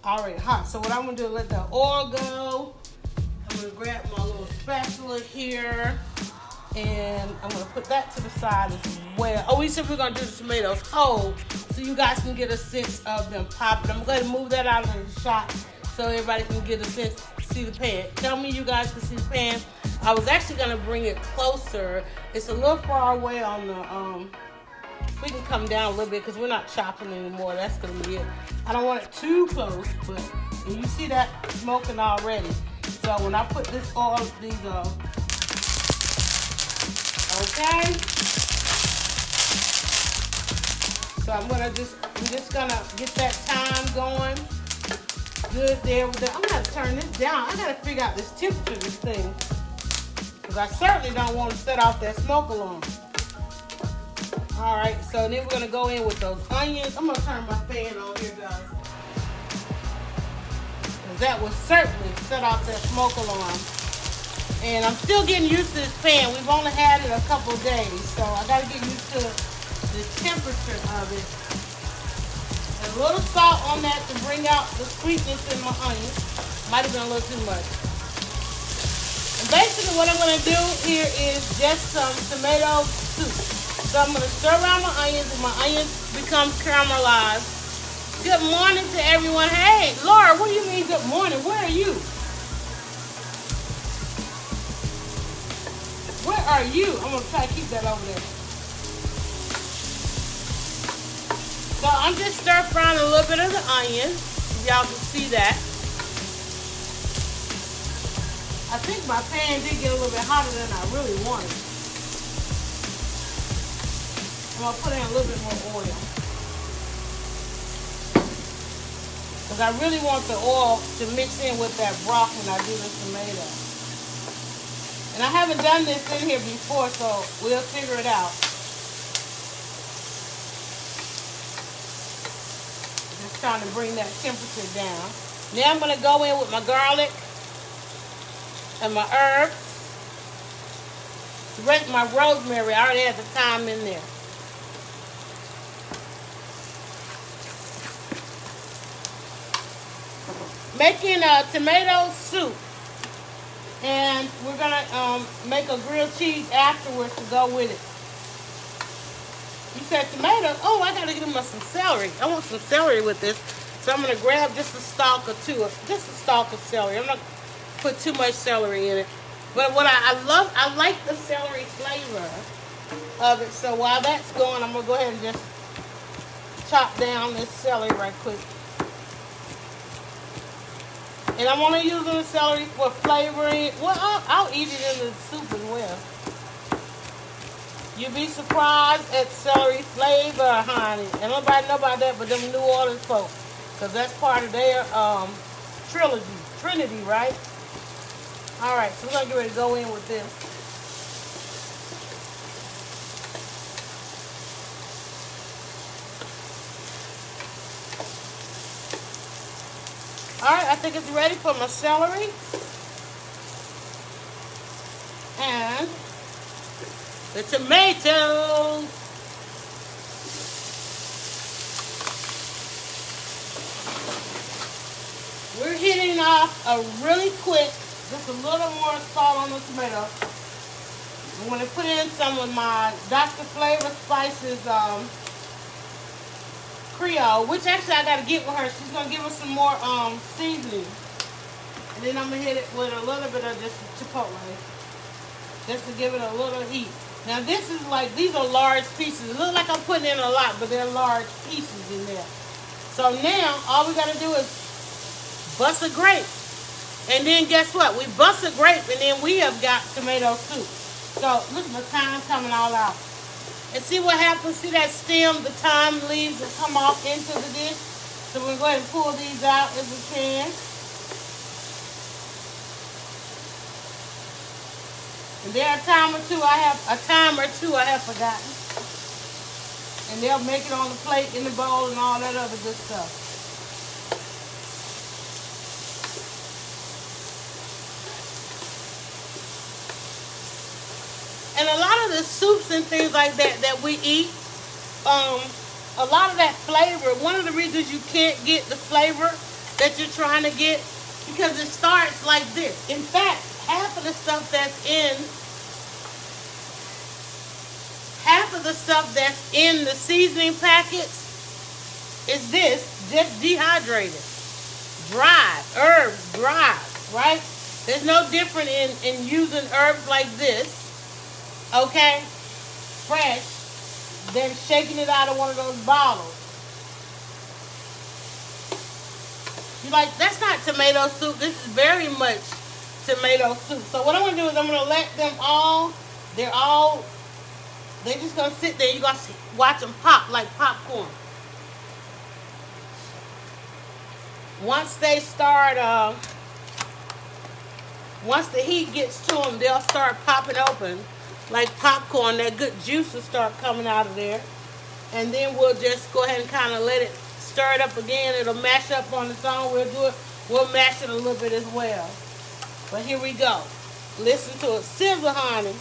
already hot. So what I'm gonna do is let the oil go. I'm gonna grab my little spatula here, and I'm gonna put that to the side as well. Oh, we said we're gonna do the tomatoes whole, so you guys can get a sense of them popping. I'm gonna move that out of the shot so everybody can get a sense, see the pan. Tell me you guys can see the pan. I was actually gonna bring it closer. It's a little far away on the we can come down a little bit because we're not chopping anymore. That's gonna be it. I don't want it too close, but you see that smoking already. So when I put this these okay. So I'm just gonna get that time going. Good there. I'm gonna turn this down. I gotta figure out this temperature of this thing, because I certainly don't want to set off that smoke alarm. All right, so then we're gonna go in with those onions. I'm gonna turn my fan on here, guys, because that will certainly set off that smoke alarm. And I'm still getting used to this pan. We've only had it a couple of days, so I gotta get used to the temperature of it. And a little salt on that to bring out the sweetness in my onions. Might have been a little too much. And basically what I'm going to do here is just some tomato soup. So I'm going to stir around my onions and my onions become caramelized. Good morning to everyone. Hey, Laura, what do you mean good morning? Where are you? Where are you? I'm going to try to keep that over there. So I'm just stir frying a little bit of the onion. Y'all can see that. I think my pan did get a little bit hotter than I really wanted. I'm going to put in a little bit more oil, because I really want the oil to mix in with that broth when I do the tomato. And I haven't done this in here before, so we'll figure it out. Trying to bring that temperature down. Now I'm going to go in with my garlic and my herbs. My rosemary, I already had the thyme in there. Making a tomato soup. And we're going to make a grilled cheese afterwards to go with it. You said tomatoes? Oh, I gotta give them some celery. I want some celery with this. So I'm gonna grab just a stalk or two, just a stalk of celery. I'm not gonna put too much celery in it. But what I like the celery flavor of it. So while that's going, I'm gonna go ahead and just chop down this celery right quick. And I'm only using the celery for flavoring. Well, I'll eat it in the soup as well. You'd be surprised at celery flavor, honey. And nobody know about that but them New Orleans folks, because that's part of their Trinity, right? All right, so we're going to get ready to go in with this. All right, I think it's ready for my celery. And the tomatoes. We're hitting off a really quick, just a little more salt on the tomato. I'm going to put in some of my Dr. Flavor Spices Creole, which actually I got to get with her. She's going to give us some more seasoning. And then I'm going to hit it with a little bit of just chipotle, just to give it a little heat. Now this is like, these are large pieces. It looks like I'm putting in a lot, but they're large pieces in there. So now all we got to do is bust a grape. And then guess what? We bust a grape and then we have got tomato soup. So look at the thyme coming all out. And see what happens? See that stem, the thyme leaves will come off into the dish. So we're going to go ahead and pull these out if we can. And there are a time or two I have forgotten. And they'll make it on the plate, in the bowl, and all that other good stuff. And a lot of the soups and things like that that we eat, a a lot of that flavor, one of the reasons you can't get the flavor that you're trying to get, because it starts like this. In fact, half of the stuff that's in the seasoning packets is this, just dehydrated. Dry, herbs, dry, right? There's no different in using herbs like this, okay, fresh, than shaking it out of one of those bottles. You're like, that's not tomato soup. This is very much tomato soup. So what I'm going to do is I'm going to let them all, they're just going to sit there. You're going to watch them pop like popcorn. Once they start, once the heat gets to them, they'll start popping open like popcorn. That good juice will start coming out of there. And then we'll just go ahead and kind of let it stir it up again. It'll mash up on its own. We'll mash it a little bit as well. But here we go. Listen to it sizzle, honey.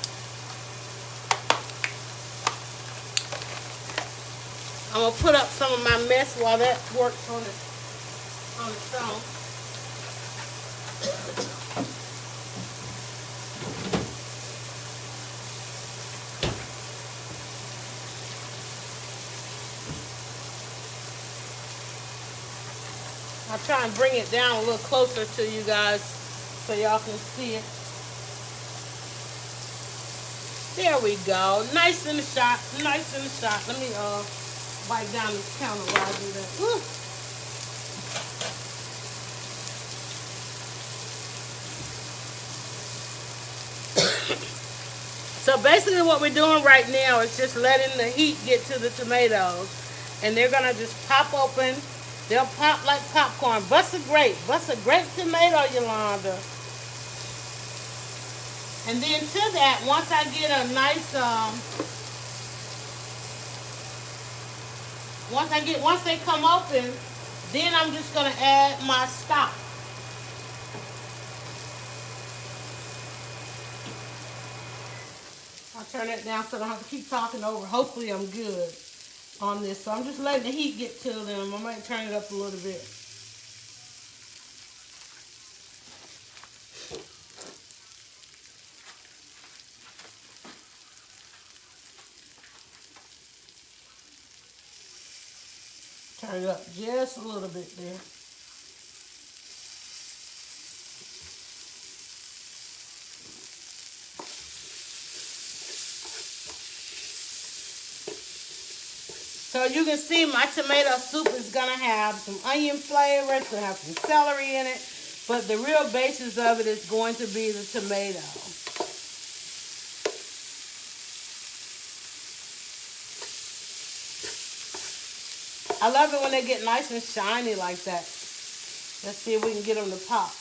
I'm going to put up some of my mess while that works on its own. I'll try and bring it down a little closer to you guys so y'all can see it. There we go. Nice in the shot. Nice in the shot. Let me wipe down this counter while I do that. Woo. So basically what we're doing right now is just letting the heat get to the tomatoes. And they're going to just pop open. They'll pop like popcorn. Bust a grape tomato, Yolanda. And then to that, once I get a nice, once they come open, then I'm just going to add my stock. I'll turn that down so I don't have to keep talking over. Hopefully I'm good on this. So I'm just letting the heat get to them. I might turn it up a little bit. Turn it up just a little bit there. So you can see my tomato soup is going to have some onion flavor. It's going to have some celery in it. But the real basis of it is going to be the tomato. I love it when they get nice and shiny like that. Let's see if we can get them to pop.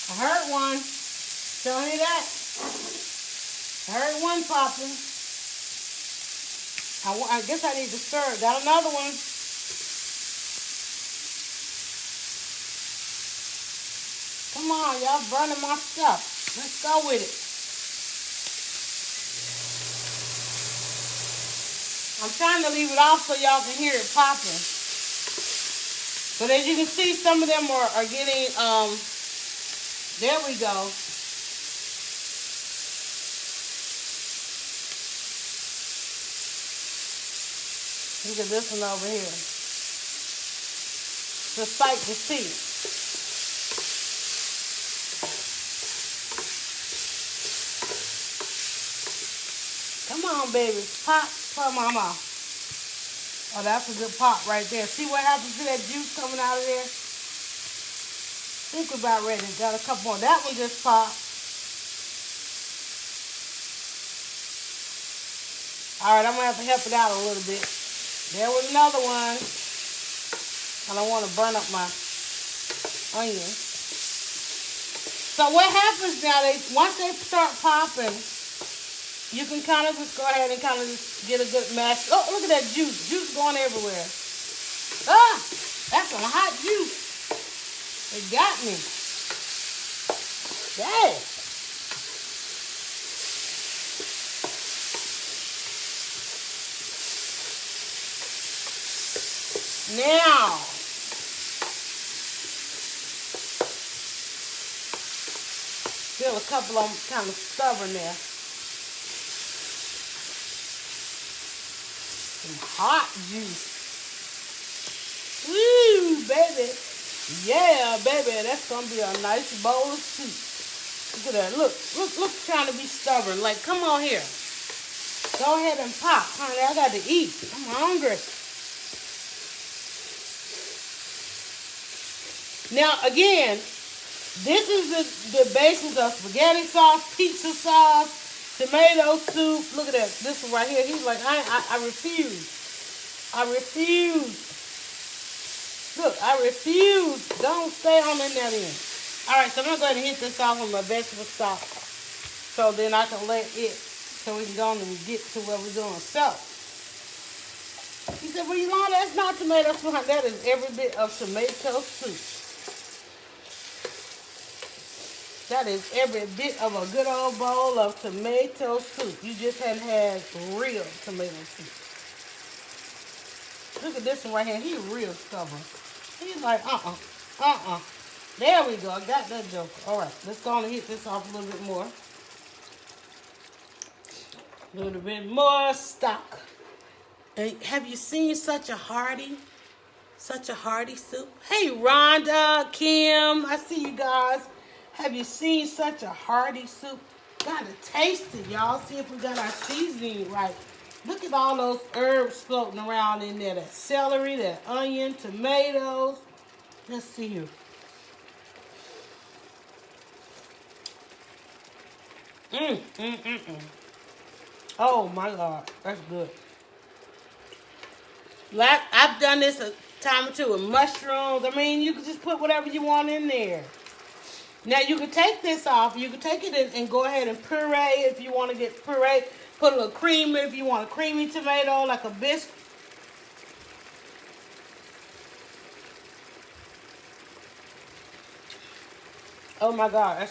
I heard one. Showing you that. I heard one popping. I guess I need to stir it. Got another one. Come on, y'all burning my stuff. Let's go with it. I'm trying to leave it off so y'all can hear it popping. But as you can see, some of them are getting, there we go. Look at this one over here. It's a sight to see. Come on, baby. Pop for mama. Oh, that's a good pop right there. See what happens to that juice coming out of there? I think we're about ready. Got a couple more. That one just popped. All right, I'm going to have to help it out a little bit. There was another one. I don't want to burn up my onion. So what happens now, once they start popping, you can kind of just go ahead and kind of just get a good mash. Oh, look at that juice. Juice going everywhere. Ah, that's some hot juice. It got me. Dang. Now, still a couple of them kind of stubborn there. Some hot juice. Woo, baby. Yeah, baby. That's going to be a nice bowl of soup. Look at that. Look, trying to be stubborn. Like, come on here. Go ahead and pop. Honey, I got to eat. I'm hungry. Now, again, this is the basis of spaghetti sauce, pizza sauce, tomato soup. Look at that. This one right here. He's like, I refuse. I refuse. Look, I refuse. Don't stay on in that end. All right, so I'm going to go ahead and hit this off with my vegetable stock. So then I can let it, so we can go on and get to what we're doing. So, he said, well, Yolanda, that's not tomato soup. That is every bit of tomato soup. That is every bit of a good old bowl of tomato soup. You just hadn't had real tomato soup. Look at this one right here. He's real stubborn. He's like, There we go. I got that joker. All right, let's go on and hit this off a little bit more. A little bit more stock. And have you seen such a hearty soup? Hey, Rhonda, Kim, I see you guys. Have you seen such a hearty soup? Gotta taste it, y'all. See if we got our seasoning right. Look at all those herbs floating around in there. That celery, that onion, tomatoes. Let's see here. Oh my God, that's good. I've done this a time or two with mushrooms. I mean, you can just put whatever you want in there. Now, you can take this off. You can take it and go ahead and puree if you want to get puree. Put a little cream in if you want a creamy tomato, like a biscuit. Oh, my God. That's